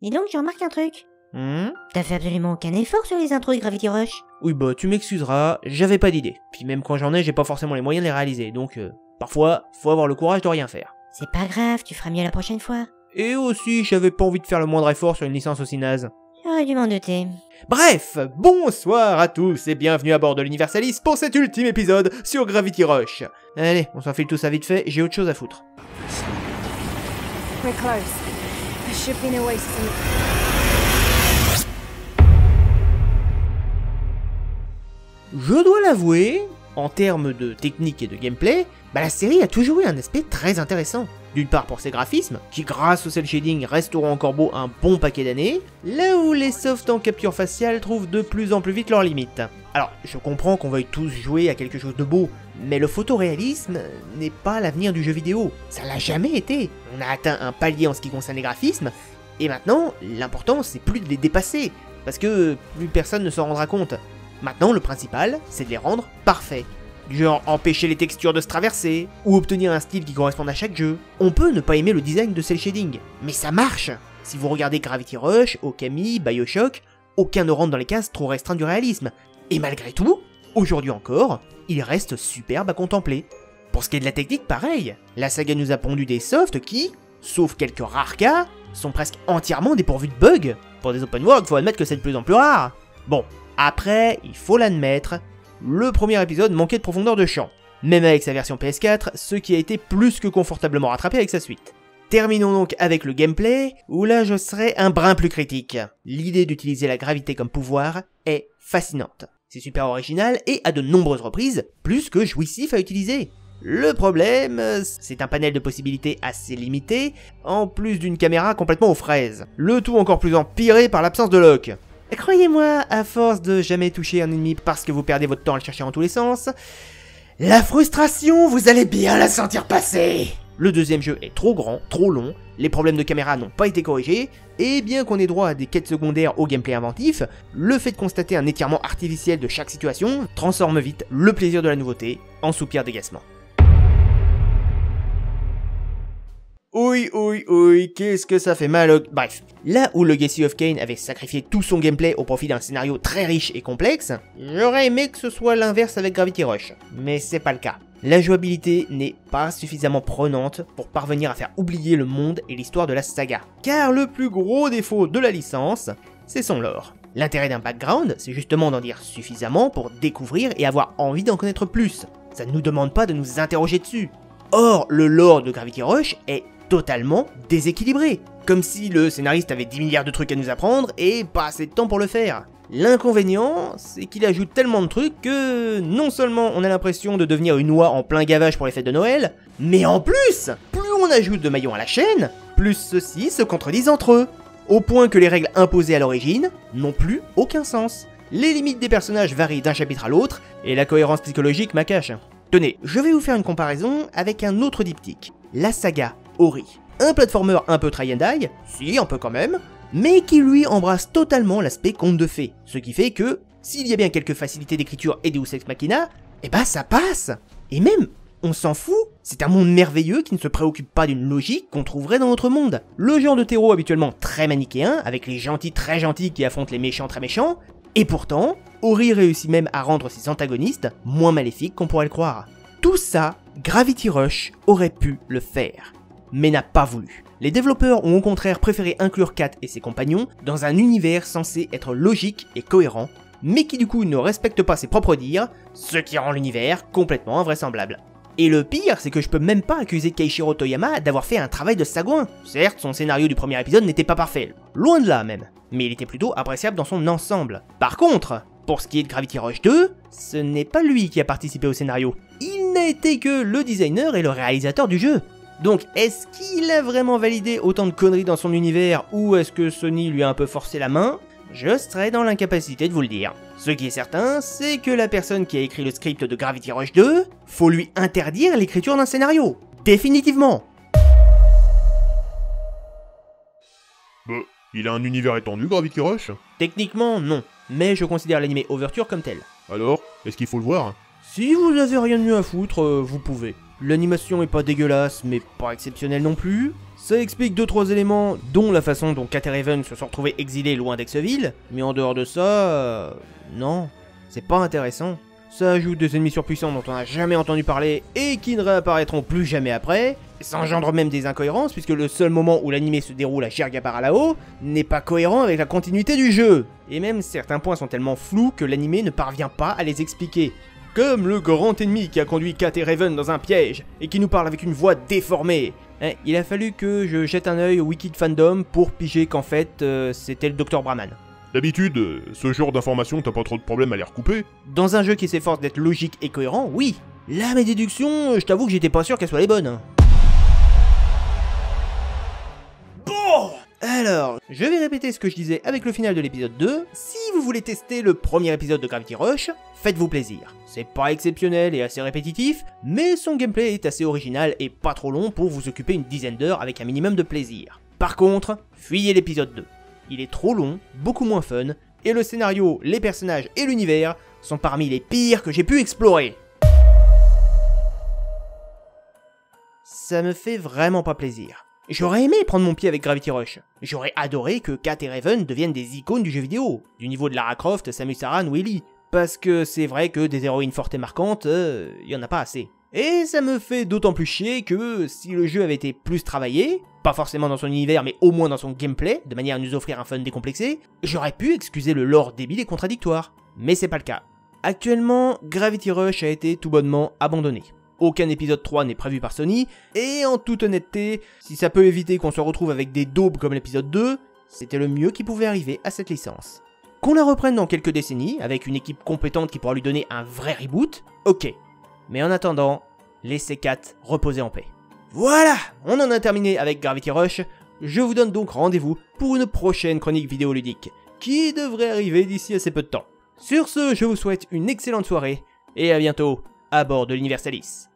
Dis donc, j'ai remarqué un truc. Hmm. T'as fait absolument aucun effort sur les intros de Gravity Rush. Oui bah tu m'excuseras, j'avais pas d'idée. Puis même quand j'en ai, j'ai pas forcément les moyens de les réaliser, donc parfois, faut avoir le courage de rien faire. C'est pas grave, tu feras mieux la prochaine fois. Et aussi, j'avais pas envie de faire le moindre effort sur une licence aussi naze. J'aurais dû m'en douter. Bref, bonsoir à tous et bienvenue à bord de l'Universalis pour cet ultime épisode sur Gravity Rush. Allez, on s'enfile tout ça vite fait, j'ai autre chose à foutre. We're close. There should be an oasis in... Je dois l'avouer, en termes de technique et de gameplay, la série a toujours eu un aspect très intéressant. D'une part pour ses graphismes, qui grâce au cel shading resteront encore beaux un bon paquet d'années, là où les softs en capture faciale trouvent de plus en plus vite leurs limites. Alors, je comprends qu'on veuille tous jouer à quelque chose de beau, mais le photoréalisme n'est pas l'avenir du jeu vidéo. Ça l'a jamais été. On a atteint un palier en ce qui concerne les graphismes, et maintenant, l'important c'est plus de les dépasser, parce que plus personne ne s'en rendra compte. Maintenant, le principal, c'est de les rendre parfaits. Du genre empêcher les textures de se traverser, ou obtenir un style qui corresponde à chaque jeu. On peut ne pas aimer le design de cel shading, mais ça marche. Si vous regardez Gravity Rush, Okami, Bioshock, aucun ne rentre dans les cases trop restreintes du réalisme. Et malgré tout, aujourd'hui encore, il reste superbe à contempler. Pour ce qui est de la technique, pareil. La saga nous a pondu des softs qui, sauf quelques rares cas, sont presque entièrement dépourvus de bugs. Pour des open world, faut admettre que c'est de plus en plus rare. Bon, après, il faut l'admettre, le premier épisode manquait de profondeur de champ, même avec sa version PS4, ce qui a été plus que confortablement rattrapé avec sa suite. Terminons donc avec le gameplay, où là je serai un brin plus critique. L'idée d'utiliser la gravité comme pouvoir est fascinante. C'est super original et à de nombreuses reprises, plus que jouissif à utiliser. Le problème, c'est un panel de possibilités assez limité, en plus d'une caméra complètement aux fraises. Le tout encore plus empiré par l'absence de lock. Croyez-moi, à force de jamais toucher un ennemi parce que vous perdez votre temps à le chercher en tous les sens, la frustration, vous allez bien la sentir passer. Le deuxième jeu est trop grand, trop long, les problèmes de caméra n'ont pas été corrigés, et bien qu'on ait droit à des quêtes secondaires au gameplay inventif, le fait de constater un étirement artificiel de chaque situation transforme vite le plaisir de la nouveauté en soupir d'agacement. Oui, qu'est-ce que ça fait mal au... Bref, là où Legacy of Kain avait sacrifié tout son gameplay au profit d'un scénario très riche et complexe, j'aurais aimé que ce soit l'inverse avec Gravity Rush, mais c'est pas le cas. La jouabilité n'est pas suffisamment prenante pour parvenir à faire oublier le monde et l'histoire de la saga. Car le plus gros défaut de la licence, c'est son lore. L'intérêt d'un background, c'est justement d'en dire suffisamment pour découvrir et avoir envie d'en connaître plus. Ça ne nous demande pas de nous interroger dessus. Or, le lore de Gravity Rush est totalement déséquilibré, comme si le scénariste avait 10 milliards de trucs à nous apprendre et pas assez de temps pour le faire. L'inconvénient, c'est qu'il ajoute tellement de trucs que non seulement on a l'impression de devenir une oie en plein gavage pour les fêtes de Noël, mais en plus, plus on ajoute de maillons à la chaîne, plus ceux-ci se contredisent entre eux, au point que les règles imposées à l'origine n'ont plus aucun sens. Les limites des personnages varient d'un chapitre à l'autre, et la cohérence psychologique m'acache. Tenez, je vais vous faire une comparaison avec un autre diptyque, la saga Ori. Un platformer un peu try and die, si un peu quand même, mais qui lui embrasse totalement l'aspect conte de fées, ce qui fait que, s'il y a bien quelques facilités d'écriture et Deus Ex Machina, eh ben ça passe. Et même, on s'en fout, c'est un monde merveilleux qui ne se préoccupe pas d'une logique qu'on trouverait dans notre monde. Le genre de terreau habituellement très manichéen, avec les gentils très gentils qui affrontent les méchants très méchants, et pourtant, Ori réussit même à rendre ses antagonistes moins maléfiques qu'on pourrait le croire. Tout ça, Gravity Rush aurait pu le faire, mais n'a pas voulu. Les développeurs ont au contraire préféré inclure Kat et ses compagnons dans un univers censé être logique et cohérent, mais qui du coup ne respecte pas ses propres dires, ce qui rend l'univers complètement invraisemblable. Et le pire, c'est que je peux même pas accuser Keishiro Toyama d'avoir fait un travail de sagouin. Certes, son scénario du premier épisode n'était pas parfait, loin de là même, mais il était plutôt appréciable dans son ensemble. Par contre, pour ce qui est de Gravity Rush 2, ce n'est pas lui qui a participé au scénario. Il n'a été que le designer et le réalisateur du jeu. Donc, est-ce qu'il a vraiment validé autant de conneries dans son univers, ou est-ce que Sony lui a un peu forcé la main? Je serais dans l'incapacité de vous le dire. Ce qui est certain, c'est que la personne qui a écrit le script de Gravity Rush 2, faut lui interdire l'écriture d'un scénario. Définitivement. Bah, il a un univers étendu, Gravity Rush? Techniquement, non. Mais je considère l'anime Overture comme tel. Alors, est-ce qu'il faut le voir? Si vous avez rien de mieux à foutre, vous pouvez. L'animation est pas dégueulasse, mais pas exceptionnelle non plus. Ça explique 2-3 éléments, dont la façon dont Kat et Raven se sont retrouvés exilés loin d'Exville, mais en dehors de ça, non, c'est pas intéressant. Ça ajoute des ennemis surpuissants dont on n'a jamais entendu parler et qui ne réapparaîtront plus jamais après. Ça engendre même des incohérences puisque le seul moment où l'animé se déroule à Shirgabara là-haut n'est pas cohérent avec la continuité du jeu. Et même certains points sont tellement flous que l'animé ne parvient pas à les expliquer. Comme le grand ennemi qui a conduit Kat et Raven dans un piège et qui nous parle avec une voix déformée. Il a fallu que je jette un œil au wiki de fandom pour piger qu'en fait c'était le Dr Brahman. D'habitude, ce genre d'informations, t'as pas trop de problème à les recouper. Dans un jeu qui s'efforce d'être logique et cohérent, oui. Là, mes déductions, je t'avoue que j'étais pas sûr qu'elles soient les bonnes. Bon, alors, je vais répéter ce que je disais avec le final de l'épisode 2. Si vous voulez tester le premier épisode de Gravity Rush, faites-vous plaisir. C'est pas exceptionnel et assez répétitif, mais son gameplay est assez original et pas trop long pour vous occuper une dizaine d'heures avec un minimum de plaisir. Par contre, fuyez l'épisode 2. Il est trop long, beaucoup moins fun, et le scénario, les personnages et l'univers sont parmi les pires que j'ai pu explorer. Ça me fait vraiment pas plaisir. J'aurais aimé prendre mon pied avec Gravity Rush. J'aurais adoré que Kat et Raven deviennent des icônes du jeu vidéo, du niveau de Lara Croft, Samus Aran ou Ellie. Parce que c'est vrai que des héroïnes fortes et marquantes, y en a pas assez. Et ça me fait d'autant plus chier que si le jeu avait été plus travaillé, pas forcément dans son univers mais au moins dans son gameplay, de manière à nous offrir un fun décomplexé, j'aurais pu excuser le lore débile et contradictoire. Mais c'est pas le cas. Actuellement, Gravity Rush a été tout bonnement abandonné. Aucun épisode 3 n'est prévu par Sony, et en toute honnêteté, si ça peut éviter qu'on se retrouve avec des daubes comme l'épisode 2, c'était le mieux qui pouvait arriver à cette licence. Qu'on la reprenne dans quelques décennies, avec une équipe compétente qui pourra lui donner un vrai reboot, ok. Mais en attendant, laissez Kat reposer en paix. Voilà, on en a terminé avec Gravity Rush. Je vous donne donc rendez-vous pour une prochaine chronique vidéoludique, qui devrait arriver d'ici assez peu de temps. Sur ce, je vous souhaite une excellente soirée, et à bientôt à bord de l'Universalis.